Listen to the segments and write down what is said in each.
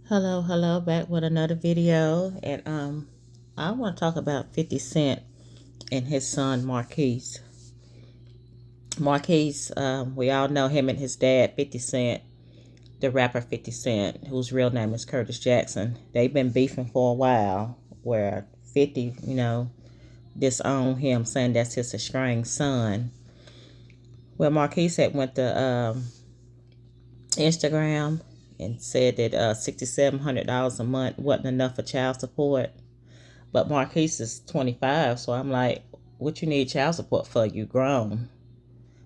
Hello, back with another video. And I want to talk about 50 Cent and his son Marquise. Marquise, we all know him and his dad, 50 Cent, the rapper 50 Cent, whose real name is Curtis Jackson. They've been beefing for a while, where 50, disowned him, saying that's his estranged son. Well, Marquise had went to Instagram and said that $6,700 a month wasn't enough for child support. But Marquise is 25, so I'm like, what you need child support for? You grown.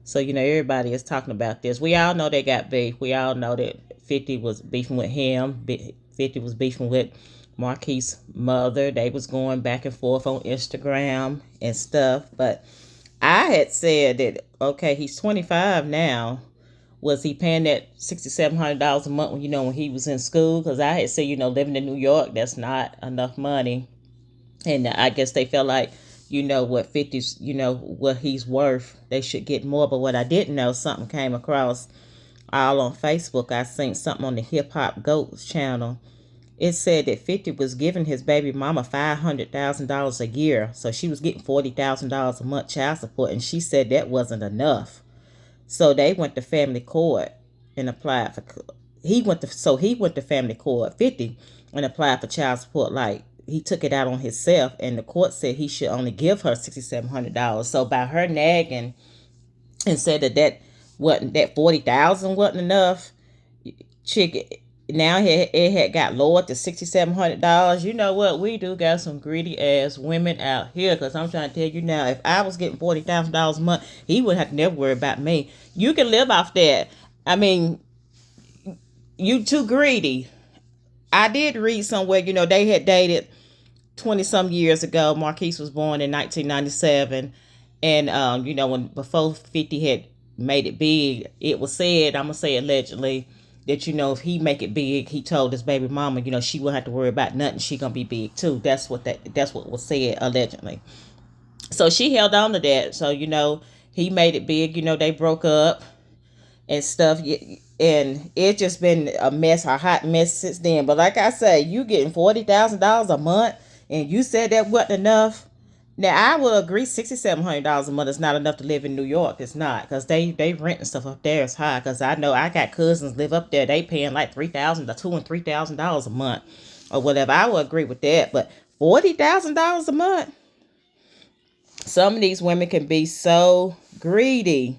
So, everybody is talking about this. We all know they got beef. We all know that 50 was beefing with him. 50 was beefing with Marquise's mother. They was going back and forth on Instagram and stuff. But I had said that, okay, he's 25 now. Was he paying that $6,700 a month when he was in school? Because I had said, living in New York, that's not enough money. And I guess they felt like, what 50's, what he's worth, they should get more. But what I didn't know, something came across all on Facebook. I seen something on the Hip Hop Goats channel. It said that 50 was giving his baby mama $500,000 a year. So she was getting $40,000 a month child support. And she said that wasn't enough. So they went to family court and applied for, he went to family court, 50, and applied for child support. Like, he took it out on himself, and the court said he should only give her $6,700. So by her nagging and said that 40,000 wasn't enough, chick, now it had got lowered to $6,700. You know what? We do got some greedy ass women out here. Cause I'm trying to tell you now, if I was getting $40,000 a month, he wouldn't have to never worry about me. You can live off that. I mean, you too greedy. I did read somewhere, they had dated 20 some years ago. Marquise was born in 1997. And, before 50 had made it big, it was said, I'm going to say allegedly, that, if he make it big, he told his baby mama, she wouldn't have to worry about nothing. She going to be big too. That's what was said allegedly. So she held on to that. So, he made it big. They broke up and stuff. And it's just been a mess, a hot mess since then. But like I say, you getting $40,000 a month, and you said that wasn't enough. Now I will agree, $6,700 a month is not enough to live in New York. It's not, because they rent and stuff up there is high. Because I know I got cousins live up there. They paying like $2,000 and $3,000 a month, or whatever. I will agree with that. But $40,000 a month, some of these women can be so greedy.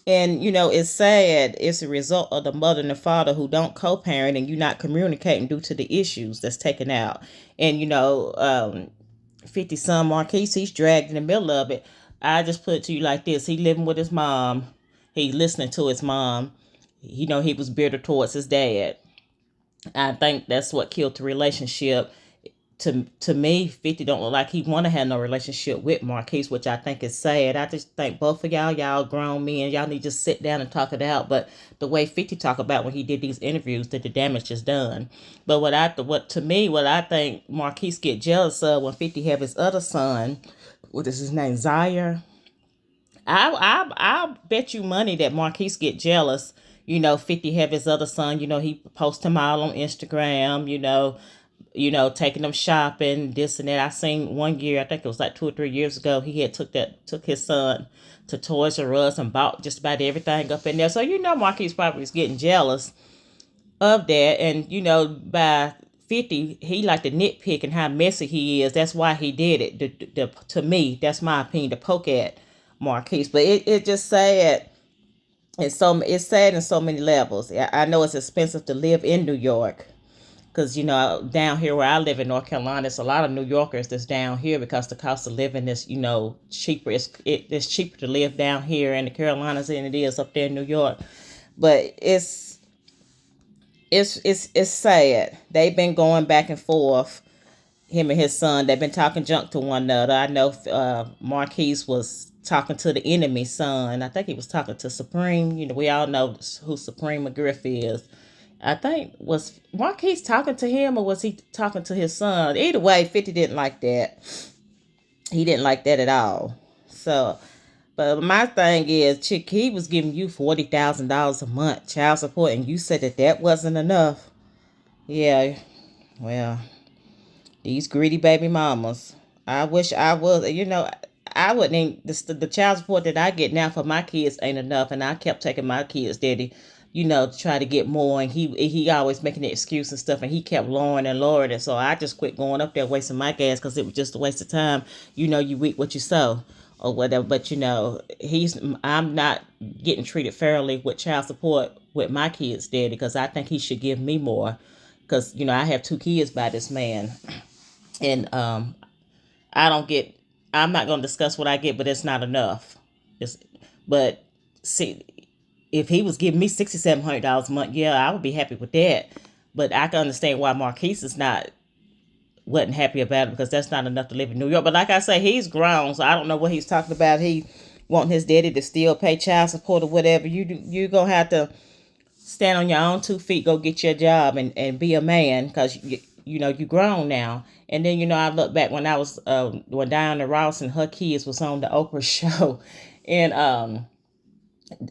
And, it's sad. It's a result of the mother and the father who don't co-parent, and you're not communicating due to the issues that's taken out. And, 50 son Marquise, he's dragged in the middle of it. I just put it to you like this. He living with his mom. He listening to his mom. He was bitter towards his dad. I think that's what killed the relationship. To me, 50 don't look like he want to have no relationship with Marquise, which I think is sad. I just think both of y'all grown men, y'all need to just sit down and talk it out. But the way 50 talk about when he did these interviews, that the damage is done. But what I think Marquise get jealous of when 50 have his other son, what is his name, Zaire. I'll bet you money that Marquise get jealous. 50 have his other son. He post him all on Instagram. Taking them shopping, this and that. I seen one year, I think it was like 2 or 3 years ago, he had took his son to Toys R Us and bought just about everything up in there. So Marquise probably is getting jealous of that. And by 50, he like to nitpick and how messy he is. That's why he did it. To me, that's my opinion, to poke at Marquise. But it just sad. It's sad in so many levels. I know it's expensive to live in New York. Because, down here where I live in North Carolina, it's a lot of New Yorkers that's down here because the cost of living is, cheaper. It's cheaper to live down here in the Carolinas than it is up there in New York. But it's sad. They've been going back and forth, him and his son. They've been talking junk to one another. I know Marquise was talking to the enemy's son. I think he was talking to Supreme. We all know who Supreme McGriff is. I think, was Marquise talking to him, or was he talking to his son? Either way, 50 didn't like that. He didn't like that at all. So, but my thing is, chick, he was giving you $40,000 a month child support, and you said that wasn't enough. Yeah, well, these greedy baby mamas. I wish I was, I wouldn't even, the child support that I get now for my kids ain't enough. And I kept taking my kids, daddy, to try to get more. And he always making the excuse and stuff. And he kept lowering and lowering it. So I just quit going up there wasting my gas because it was just a waste of time. You reap what you sow or whatever. But, I'm not getting treated fairly with child support with my kids, daddy, because I think he should give me more. Because, I have two kids by this man. And I don't get. I'm not going to discuss what I get, but it's not enough. It's, but see, if he was giving me $6,700 a month, yeah, I would be happy with that. But I can understand why Marquise is not wasn't happy about it because that's not enough to live in New York. But like I say, he's grown, so I don't know what he's talking about. He want his daddy to still pay child support or whatever. You're gonna have to stand on your own 2 feet, go get your job and be a man because you grown now. And then I look back when I was when Diana Ross and her kids was on the Oprah show, and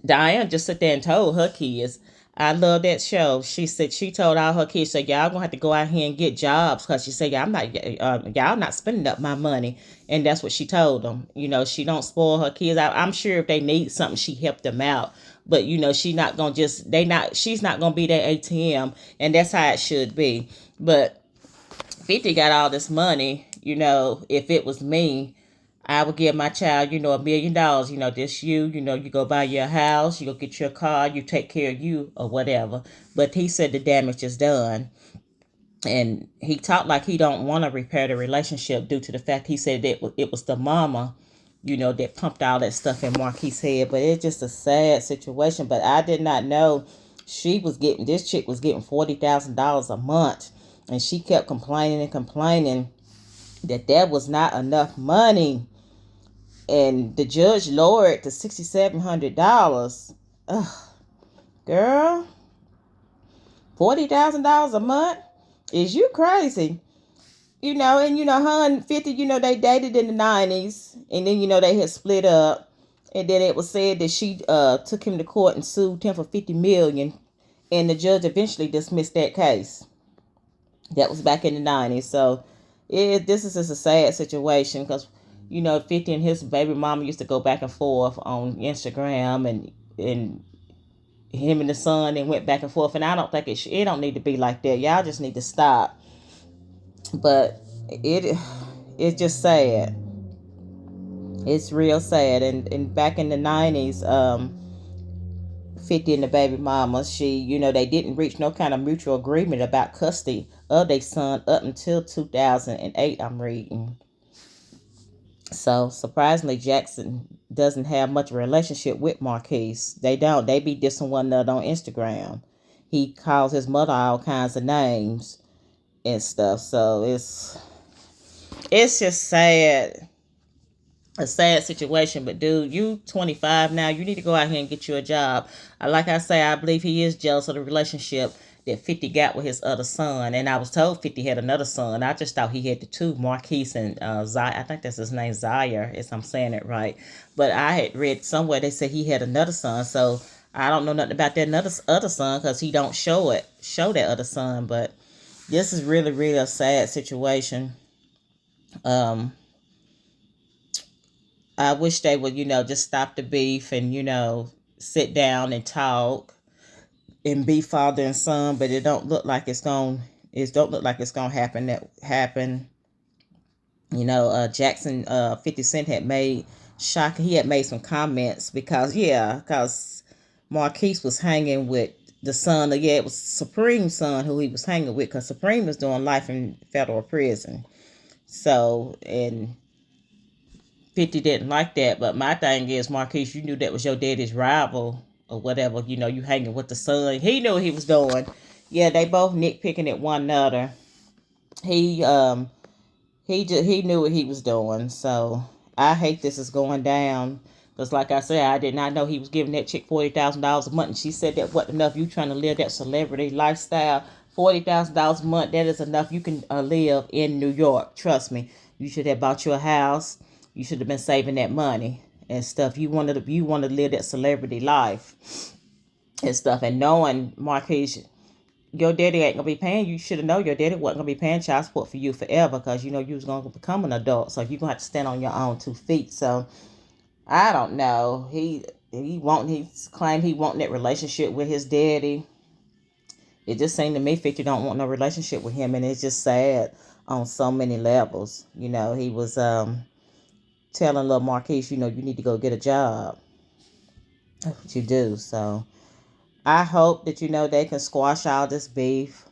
Diane just sat there and told her kids, I love that show. She said she told all her kids, said y'all gonna have to go out here and get jobs because she said y'all not spending up my money, and that's what she told them. She don't spoil her kids. I'm sure if they need something, she helped them out. But she not gonna just she's not gonna be that ATM, and that's how it should be. But 50 got all this money. If it was me, I would give my child, $1 million. This you go buy your house, you go get your car, you take care of you or whatever. But he said the damage is done. And he talked like he don't want to repair the relationship due to the fact he said that it was the mama, that pumped all that stuff in Marquis' head. But it's just a sad situation. But I did not know this chick was getting $40,000 a month. And she kept complaining and complaining that was not enough money. And the judge lowered to $6,700. Ugh, girl, $40,000 a month? Is you crazy? Her and 50, they dated in the 90s. And then, they had split up. And then it was said that she took him to court and sued him for $50 million. And the judge eventually dismissed that case. That was back in the 90s. So this is just a sad situation because, 50 and his baby mama used to go back and forth on Instagram, and him and the son and went back and forth. And I don't think it don't need to be like that. Y'all just need to stop. But it's just sad. It's real sad. And back in the 90s, 50 and the baby mama, they didn't reach no kind of mutual agreement about custody of their son up until 2008, I'm reading. So surprisingly, Jackson doesn't have much of a relationship with Marquise. They don't. They be dissing one another on Instagram. He calls his mother all kinds of names and stuff. So it's just sad. A sad situation. But dude, you 25 now. You need to go out here and get you a job. Like I say, I believe he is jealous of the relationship that 50 got with his other son. And I was told 50 had another son. I just thought he had the two, Marquise and Zaire. I think that's his name, Zaire, if I'm saying it right. But I had read somewhere they said he had another son. So I don't know nothing about that other son because he don't show that other son. But this is really, really a sad situation. I wish they would, just stop the beef and, sit down and talk and be father and son, but it don't look like it's going to happen. Jackson 50 Cent had made he had made some comments because Marquise was hanging with the son it was Supreme's son who he was hanging with because Supreme was doing life in federal prison. So, and 50 didn't like that, but my thing is, Marquise, you knew that was your daddy's rival or whatever. You hanging with the son. He knew what he was doing. Yeah, they both nitpicking at one another. He knew what he was doing. So I hate this is going down because, like I said, I did not know he was giving that chick $40,000 a month, and she said that wasn't enough. You trying to live that celebrity lifestyle? $40,000 a month, that is enough. You can live in New York. Trust me. You should have bought you a house. You should have been saving that money and stuff. You want to live that celebrity life and stuff. And knowing Marquise, your daddy ain't gonna be paying you. You should have known your daddy wasn't gonna be paying child support for you forever, because you know you was gonna become an adult, so you're gonna have to stand on your own 2 feet. So I don't know. He claimed he want that relationship with his daddy. It just seemed to me 50 don't want no relationship with him, and it's just sad on so many levels. You know, he was telling little Marquise, you know, you need to go get a job. That's what you do. So I hope that you know they can squash all this beef.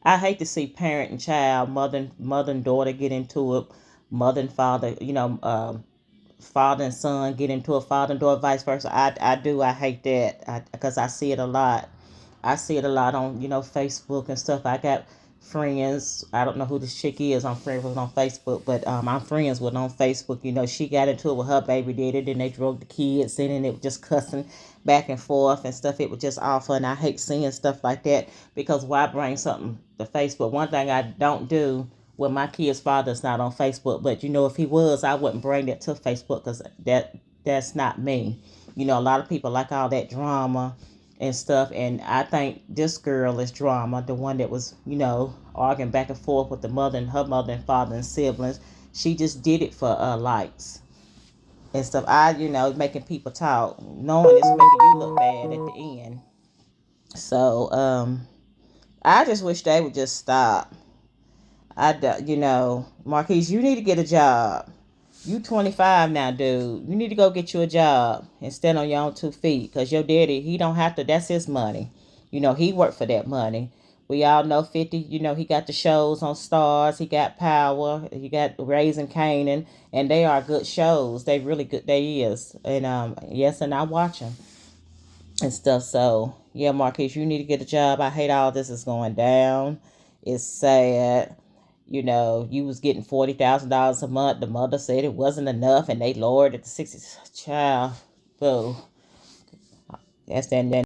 I hate to see parent and child, mother and daughter get into it, mother and father, father and son get into a father and daughter, vice versa. I do. I hate that because I see it a lot. I see it a lot on, Facebook and stuff. I got friends. I don't know who this chick is. I'm friends with on Facebook, but I'm friends with on Facebook. You know, she got into it with her baby daddy. Then they drug the kids in, and it was just cussing back and forth and stuff. It was just awful, and I hate seeing stuff like that, because why bring something to Facebook? One thing I don't do. Well, my kid's father's not on Facebook, but if he was, I wouldn't bring that to Facebook, because that's not me. A lot of people like all that drama and stuff, and I think this girl is drama. The one that was, arguing back and forth with the mother and her mother and father and siblings. She just did it for likes and stuff. Making people talk, knowing it's making you look bad at the end. So, I just wish they would just stop. Marquise, you need to get a job. You 25 now, dude. You need to go get you a job and stand on your own 2 feet. Because your daddy, he don't have to. That's his money. He worked for that money. We all know 50, he got the shows on Stars. He got Power. He got Raising Canaan. And they are good shows. They really good. They is. And, yes, and I watch them and stuff. So, yeah, Marquise, you need to get a job. I hate all this is going down. It's sad. You was getting $40,000 a month. The mother said it wasn't enough, and they lowered it to 60. Child, boo. That's that.